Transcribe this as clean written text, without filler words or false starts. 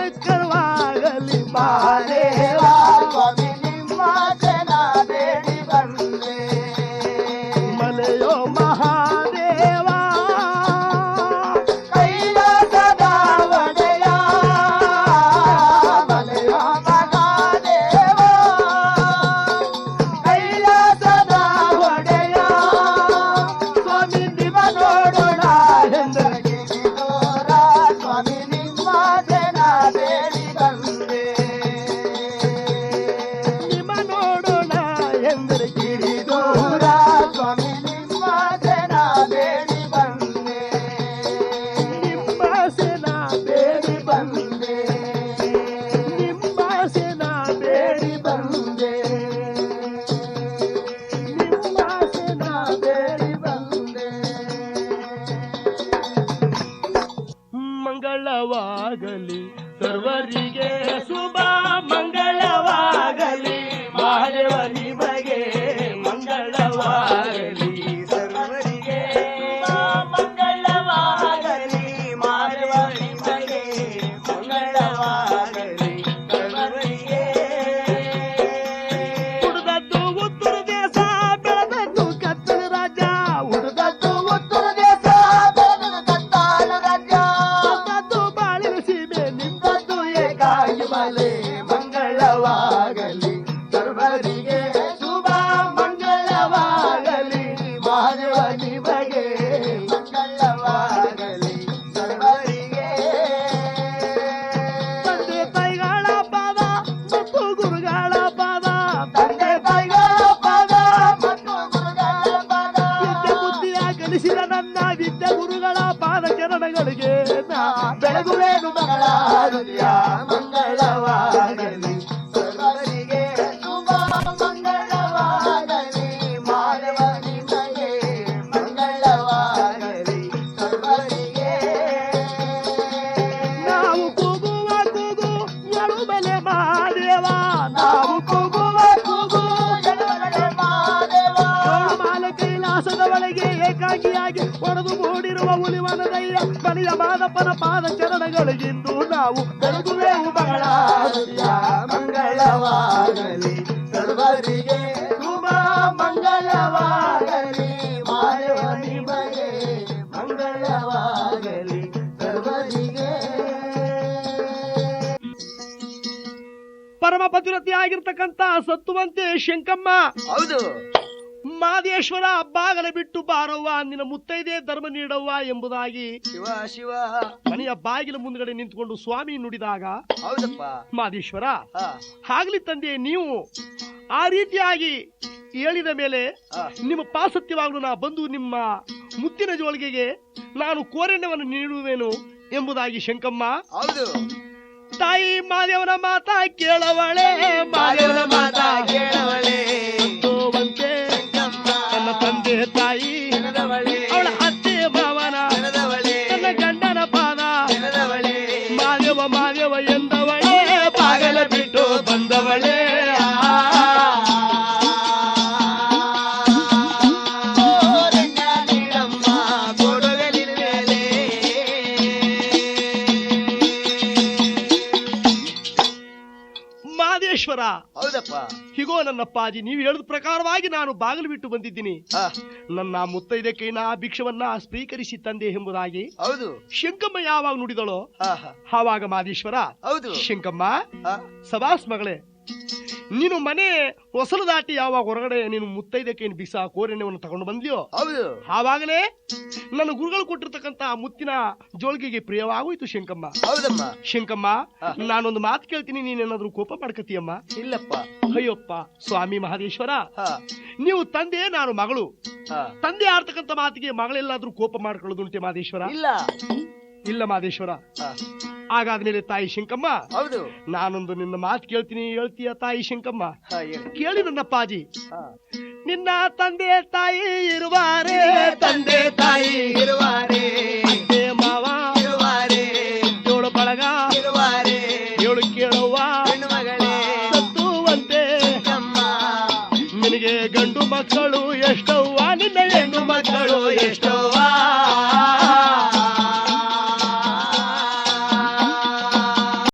ಮಂಗಳವಾಗಲಿ ಮಹಾದೇವ ಸ್ವಾಮಿ ನಿಮ್ಮ ಜನ ಬೇಡಿ ಬಂದೆ ಮಲೆಯೋ ಮಹಾದೇವ ಕೈಲಾಸದ ಒಡೆಯ ಮಲೆಯೋ ಮಹಾದೇವ ಕೈಲಾಸದ ಒಡೆಯ ಸ್ವಾಮಿ ನಿಮ್ಮ ನೋಡೋಣ ಎಂದರಿಗೆ ದೂರ ಸ್ವಾಮಿ ನಿಮ್ಮ ಜನ ಬೇಡಿ ಬಂದೆ ನಿಮ್ಮ ನೋಡೋಣ ಎಂದರೆ ಗಿರಿ ದೂರ ಸ್ವಾಮಿ ನಿಮ್ಮ ಜನ ಬೇಡಿ ಬಂದೆ ನಿಮ್ಮ ಸೇನಾ ಬೇಡಿ ಬಂದೆ ನಿಮ್ಮ ಸೇನಾ ಬೇಡಿ ಬಂದೆ ನಿಮ್ಮ ಸೇನಾ ಬೇಡಿ ಬಂದೆ ಮಂಗಳವಾಗಲಿ ಸರ್ವರಿಗೆ ಶುಭ ಮಂಗಳವಾಗಲಿ ಮಹಾದೇವ ನಿಮಗೆ ಮಂಗಳವಾಗಲಿ ಸರ್ವರಿಗೆ ಶುಭ ಮಂಗಳವಾಗಲಿ ಮಹಾದೇವ ನಿಮಗೆ ಮಂಗಳವಾಗಲಿ ಸರ್ವರಿಗೆ ಹುಡುಗದ್ದು ಉತ್ತರ ದೇಶ ಬೆಳೆದದ್ದು ಕತ್ತಲ ರಾಜ್ಯ ಹುಡುಗದ್ದು ಉತ್ತರ ದೇಶ ಬೆಳೆದದ್ದು ಕತ್ತಾಲ ರಾಜ್ಯ ಸತ್ತದ್ದು ಬಾಳಿನ ಸೀಮೆ ನಿಂತದ್ದು ಏಕಾಗಿ ಮಲೆ ಮಂಗಳವಾಗಲಿ ಸರ್ವರಿಗೆ ಶುಭ ಮಂಗಳವಾಗಲಿ ಮಹಾದೇವ ನಿಮಗೆ ಮಂಗಳವಾಗಲಿ ಸರ್ವರಿಗೆ ತಂದೆ ತಾಯಿಗಳ ಪಾದ ಮತ್ತು ಗುರುಗಳ ಪಾದ ತಂದೆ ತಾಯಿಗಳ ಪಾದ ಮತ್ತು ಗುರುಗಳ ಪಾದ ವಿದ್ಯೆ ಬುದ್ಧಿಯ ಕಲಿಸಿದ ನನ್ನ ವಿದ್ಯೆ ಗುರುಗಳ ಪಾದ ಚರಣಗಳಿಗೆ ನಾ ಬೆಳಗುವೇನು ಮಗಳ ಹೃದಯ ಮಂಗಳವಾಗಲಿ ಸರ್ವರಿಗೆ ಶುಭ ಮಂಗಳವಾಗಲಿ ಮಾಧವ ನಿಮಗೆ ಮಂಗಳವಾಗಲಿ ಸರ್ವರಿಗೆ ನಾವು ಕೂಗುವ ಕೂಗು ಎಳುಬಲೆ ಮಹಾದೇವ ನಾವು ಕೂಗುವ ಕೂಗು ಎಳುಬಲೆ ಮಹಾದೇವ ಮಾಲೆ ಕೈಲಾಸದ ಒಳಗೆ ಏಕಾಂಗಿಯಾಗಿ ಒಡೆದು ಮೂಡಿರುವ ಹುಲಿವನದಯ್ಯ ಬಲಿಯ ಮಾದಪ್ಪನ ಪಾದ ಚರಣಗಳಿಗಿಂದು ನಾವು ಬೆಳಗುವೆವು ಮಗಳ ಹೃದಯ ಮಂಗಳವಾಗಲಿ ಸರ್ವರಿಗೆ ಶುಭ ಮಂಗಳವಾಗಲಿ ಮಾದೇವ ನಿಮಗೆ ಮಂಗಳವಾಗಲಿ ಸರ್ವರಿಗೆ ಪರಮ ಪತಿರತಿಯಾಗಿರ್ತಕ್ಕಂಥ ಸತ್ತುವಂತೆ ಶಂಕಮ್ಮ ಹೌದು ಮಾದೇಶ್ವರ ಬಾಗಲ ಬಿಟ್ಟು ಬಾರವ್ವ ನಿನ್ನ ಮುತ್ತೈದೆ ಧರ್ಮ ನೀಡವ್ವ ಎಂಬುದಾಗಿ ಶಿವ ಶಿವ ಮನೆಯ ಬಾಗಿಲ ಮುಂದ್ಗಡೆ ನಿಂತುಕೊಂಡು ಸ್ವಾಮಿ ನುಡಿದಾಗ ಹೌದಪ್ಪ ಮಾದೇಶ್ವರ ಹಾ ಆಗ್ಲಿ ತಂದೆ ನೀವು ಆ ರೀತಿಯಾಗಿ ಹೇಳಿದ ಮೇಲೆ ಹಾ ನಿಮ್ಮ ಪಾಸತ್ಯವಾಗಲು ನಾ ಬಂದು ನಿಮ್ಮ ಮುತ್ತಿನ ಜೋಳಿಗೆಗೆ ನಾನು ಕೋರೆಣ್ಣವನ್ನು ನೀಡುವೆನು ಎಂಬುದಾಗಿ ಶಂಕಮ್ಮ ಹೌದು ತಾಯಿ ಮಾದೇವನ ಮಾತಾ ಕೇಳವಳೆ ಮಾದೇವನ ಮಾತಾ ಕೇಳವಳೆ ಸತ್ತುವಂತೆ ನನ್ನ ತಂದೆ ತಾಯಿ ನೆನೆದವಳೆ ಅವಳ ಅತ್ತೆ ಭಾವನ ನೆನೆದವಳೆ ನನ್ನ ಗಂಡನ ಪಾದ ನೆನೆದವಳೆ ಮಾದೇವ ಮಾದೇವ ಎಂದವಳೆ ಬಾಗಲ ಬಿಟ್ಟು ಬಂದವಳೆ ಮಾದೇಶ್ವರ ಹೌದಪ್ಪ ಹೀಗೋ ನನ್ನಪ್ಪಾಜಿ ನೀವು ಹೇಳಿದ ಪ್ರಕಾರವಾಗಿ ನಾನು ಬಾಗಿಲು ಬಿಟ್ಟು ಬಂದಿದ್ದೀನಿ ಹಾ ನನ್ನ ಮುತ್ತೈದೆ ಕೈನ ಭಿಕ್ಷವನ್ನ ಸ್ವೀಕರಿಸಿ ತಂದೆ ಎಂಬುದಾಗಿ ಹೌದು ಶಂಕಮ್ಮ ಯಾವಾಗ ನುಡಿದಳೋ ಹಾ ಹಾ ಆವಾಗ ಮಾದೇಶ್ವರ ಹೌದು ಶಂಕಮ್ಮ ಹಾ ಸಭಾಸ್ ಮಗಳೇ ನೀನು ಮನೆ ಹೊಸಲು ದಾಟಿ ಯಾವಾಗ ಹೊರಗಡೆ ನೀನು ಮುತ್ತೈದೆ ಕೈನ ಬಿಸ ಕೋರೆಣ್ಣವನ್ನು ತಗೊಂಡು ಬಂದ್ಯೋ ಹೌದು ಆವಾಗಲೇ ನನ್ನ ಗುರುಗಳು ಕೊಟ್ಟಿರ್ತಕ್ಕಂತ ಮುತ್ತಿನ ಜೋಳಿಗೆಗೆ ಪ್ರಿಯವಾಗೋಯ್ತು ಶಂಕಮ್ಮ ಹೌದಮ್ಮ ಶಂಕಮ್ಮ ನಾನೊಂದು ಮಾತು ಕೇಳ್ತೀನಿ ನೀನೇನಾದ್ರೂ ಕೋಪ ಮಾಡ್ಕತೀಯಮ್ಮ ಇಲ್ಲಪ್ಪ ಅಯ್ಯಪ್ಪ ಸ್ವಾಮಿ ಮಹದೇಶ್ವರ ಹಾ ನೀವು ತಂದೆ ನಾನು ಮಗಳು ಹಾ ತಂದೆ ಆಡ್ತಕ್ಕಂತ ಮಾತಿಗೆ ಮಗಳೆಲ್ಲಾದ್ರೂ ಕೋಪ ಮಾಡ್ಕೊಳ್ಳೋದುಂಟೆ ಮಾದೇಶ್ವರ ಇಲ್ಲ ಇಲ್ಲ ಮಾದೇಶ್ವರ ಹಾ ಹಾಗಾದ್ಮೇಲೆ ತಾಯಿ ಶಂಕಮ್ಮ ಹೌದು ನಾನೊಂದು ನಿನ್ನ ಮಾತು ಕೇಳ್ತೀನಿ ಹೇಳ್ತೀಯ ತಾಯಿ ಶಂಕಮ್ಮ ಹಾ ಹೇಳಿ ಕೇಳಿ ನನ್ನಪ್ಪಾಜಿ ಹಾ ನಿನ್ನ ತಂದೆ ತಾಯಿ ಇರುವಾರೆ ತಂದೆ ತಾಯಿ ಇರುವಾರೆ